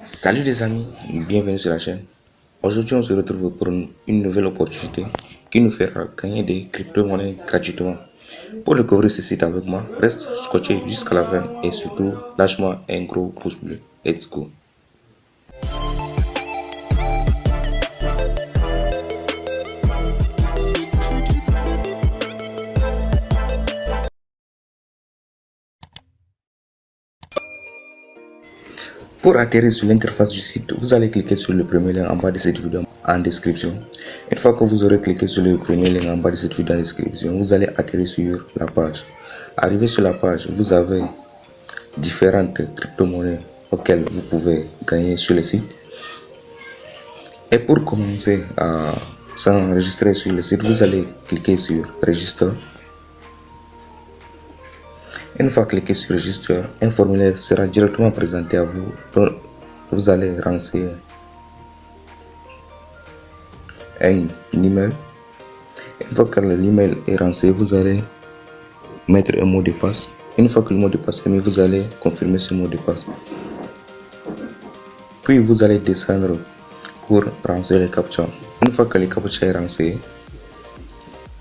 Salut les amis, bienvenue sur la chaîne. Aujourd'hui, on se retrouve pour une nouvelle opportunité qui nous fera gagner des crypto-monnaies gratuitement. Pour découvrir ce site avec moi, reste scotché jusqu'à la fin et surtout, lâche-moi un gros pouce bleu. Let's go. Pour atterrir sur l'interface du site, vous allez cliquer sur le premier lien en bas de cette vidéo en description. Une fois que vous aurez cliqué sur le premier lien en bas de cette vidéo en description, vous allez atterrir sur la page. Arrivé sur la page, vous avez différentes crypto-monnaies auxquelles vous pouvez gagner sur le site. Et pour commencer à s'enregistrer sur le site, vous allez cliquer sur Register. Une fois cliqué sur Register, un formulaire sera directement présenté à vous. Donc, vous allez renseigner un email. Une fois que l'email est renseigné, vous allez mettre un mot de passe. Une fois que le mot de passe est mis, vous allez confirmer ce mot de passe. Puis vous allez descendre pour renseigner les captcha. Une fois que le captcha est renseigné,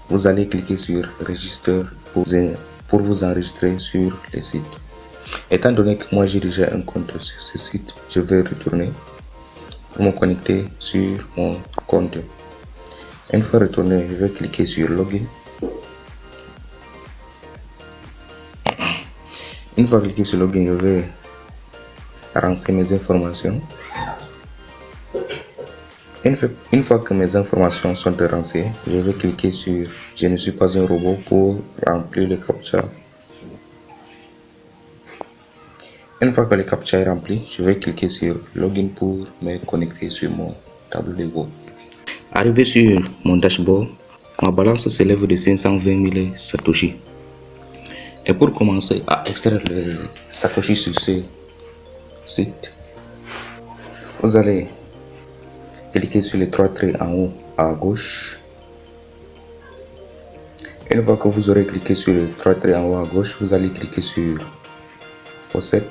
vous allez cliquer sur Register pour vous enregistrer sur le site. Étant donné que moi j'ai déjà un compte sur ce site, je vais retourner pour me connecter sur mon compte. Une fois retourné, je vais cliquer sur Login. Une fois cliqué sur Login, je vais renseigner mes informations. Une fois que mes informations sont renseignées, je vais cliquer sur Je ne suis pas un robot pour remplir le captcha. Une fois que le captcha est rempli, je vais cliquer sur Login pour me connecter sur mon tableau de bord. Arrivé sur mon dashboard, ma balance s'élève de 520 000 Satoshi. Et pour commencer à extraire les Satoshi sur ce site, vous allez cliquez sur les trois traits en haut à gauche. Une fois que vous aurez cliqué sur les trois traits en haut à gauche, vous allez cliquer sur Faucet.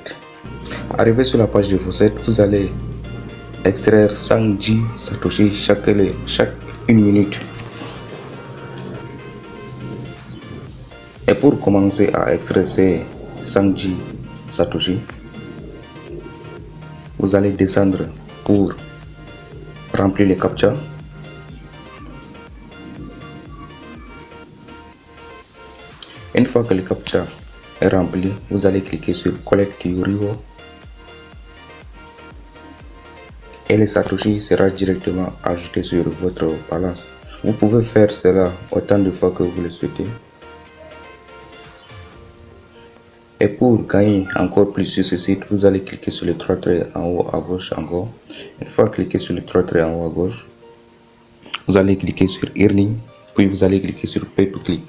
Arrivé sur la page de Faucet, vous allez extraire 110 Satoshi chaque 1 minute. Et pour commencer à extraire ces 110 Satoshi, vous allez descendre pour remplir les captcha. Une fois que le captcha est rempli, vous allez cliquer sur Collect your reward et le Satoshi sera directement ajouté sur votre balance. Vous pouvez faire cela autant de fois que vous le souhaitez. Et pour gagner encore plus sur ce site, vous allez cliquer sur les trois traits en haut à gauche encore. Une fois cliqué sur les trois traits en haut à gauche, vous allez cliquer sur Earning, puis vous allez cliquer sur Pay to Click.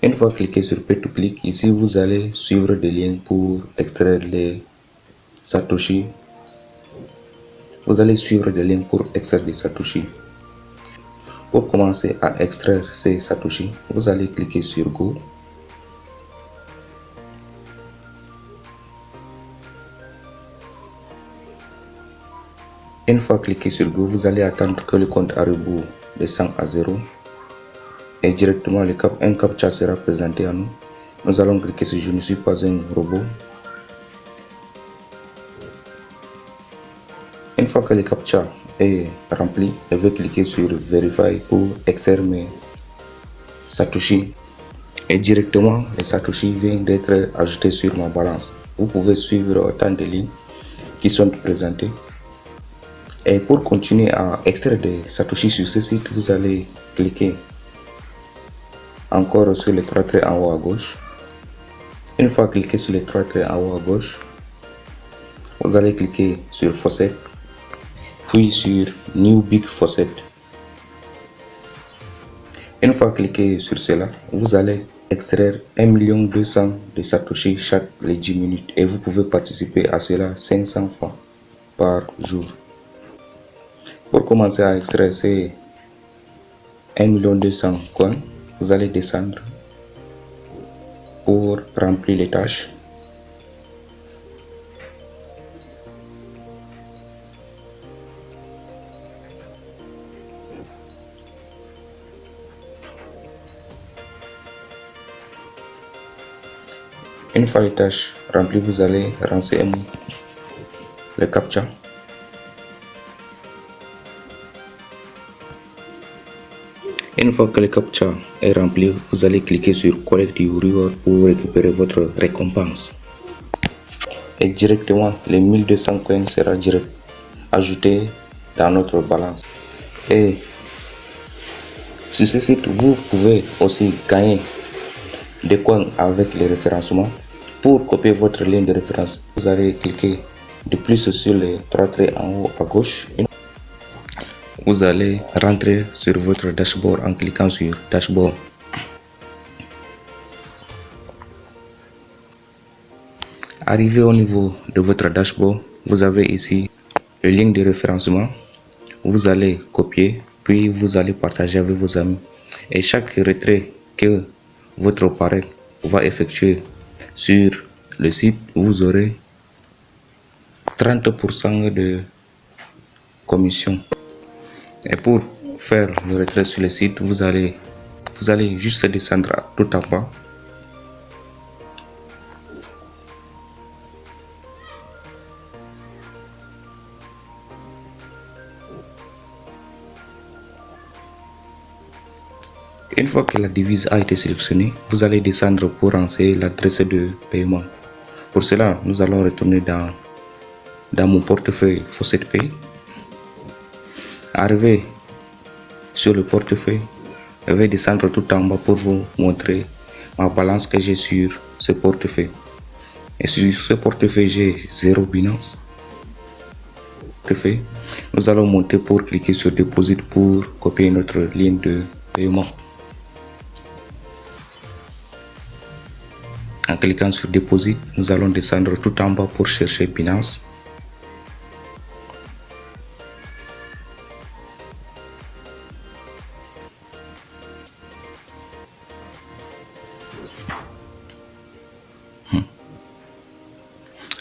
Une fois cliqué sur Pay to Click, ici vous allez suivre des liens pour extraire les Satoshi. Vous allez suivre des liens pour extraire des Satoshi. Pour commencer à extraire ces Satoshi, vous allez cliquer sur Go. Une fois cliqué sur Go, vous allez attendre que le compte à rebours descende à 0. Et directement un captcha sera présenté à nous. Nous allons cliquer sur Je ne suis pas un robot. Une fois que le captcha est rempli, je vais cliquer sur Verify pour extraire mes Satoshi. Et directement, les Satoshi viennent d'être ajoutés sur ma balance. Vous pouvez suivre autant de lignes qui sont présentées. Et pour continuer à extraire des Satoshi sur ce site, vous allez cliquer encore sur les trois traits en haut à gauche. Une fois cliqué sur les trois traits en haut à gauche, vous allez cliquer sur Faucet, puis sur New Big Faucet. Une fois cliqué sur cela, vous allez extraire 1,2 million de Satoshi chaque les 10 minutes et vous pouvez participer à cela 500 fois par jour. Pour commencer à extraire ces 1,2 million coins, vous allez descendre pour remplir les tâches. Une fois les tâches remplies, vous allez lancer le CAPTCHA. Une fois que le CAPTCHA est rempli, vous allez cliquer sur Collect the Reward pour récupérer votre récompense. Et directement, les 1200 coins sera direct ajouté dans notre balance. Et sur ce site, vous pouvez aussi gagner des coins avec les référencements. Pour copier votre ligne de référence, vous allez cliquer de plus sur les 3 traits en haut à gauche. Vous allez rentrer sur votre dashboard en cliquant sur Dashboard. Arrivé au niveau de votre dashboard, vous avez ici le lien de référencement. Vous allez copier, puis vous allez partager avec vos amis. Et chaque retrait que votre parrain va effectuer sur le site, vous aurez 30% de commission. Et pour faire le retrait sur le site, vous allez juste descendre tout en bas. Une fois que la devise a été sélectionnée, vous allez descendre pour renseigner l'adresse de paiement. Pour cela, nous allons retourner dans mon portefeuille FaucetPay. Arrivé sur le portefeuille, je vais descendre tout en bas pour vous montrer ma balance que j'ai sur ce portefeuille. Et sur ce portefeuille, j'ai 0 Binance. Nous allons monter pour cliquer sur Deposit pour copier notre ligne de paiement. En cliquant sur Deposit, nous allons descendre tout en bas pour chercher Binance.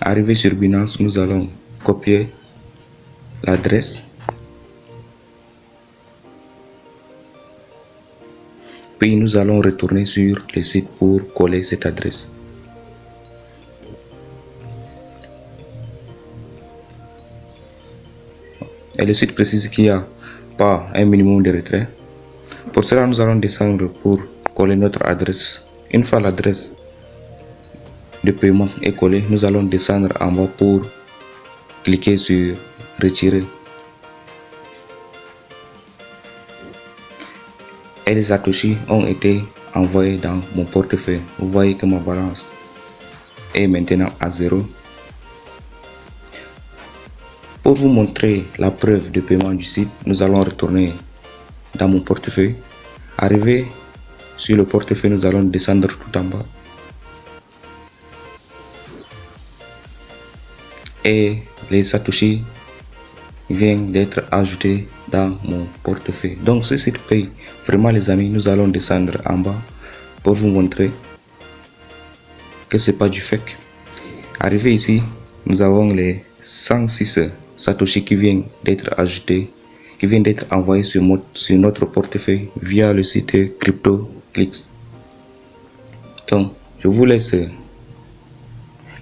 Arrivé sur Binance, nous allons copier l'adresse. Puis nous allons retourner sur le site pour coller cette adresse. Et le site précise qu'il n'y a pas un minimum de retrait. Pour cela, nous allons descendre pour coller notre adresse. Une fois l'adresse de paiement est collée, nous allons descendre en bas pour cliquer sur Retirer. Et les satoshis ont été envoyés dans mon portefeuille. Vous voyez que ma balance est maintenant à 0. Pour vous montrer la preuve de paiement du site, nous allons retourner dans mon portefeuille. Arrivé sur le portefeuille, nous allons descendre tout en bas. Et les satoshis viennent d'être ajoutés dans mon portefeuille. Donc ce site paye vraiment les amis. Nous allons descendre en bas pour vous montrer que c'est pas du fake. Arrivé ici, nous avons les 106 satoshi qui viennent d'être ajoutés, qui viennent d'être envoyés sur notre portefeuille via le site CryptoClicks. Donc je vous laisse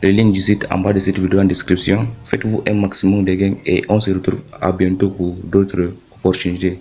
le lien du site en bas de cette vidéo en description. Faites-vous un maximum de gains et on se retrouve à bientôt pour d'autres opportunités.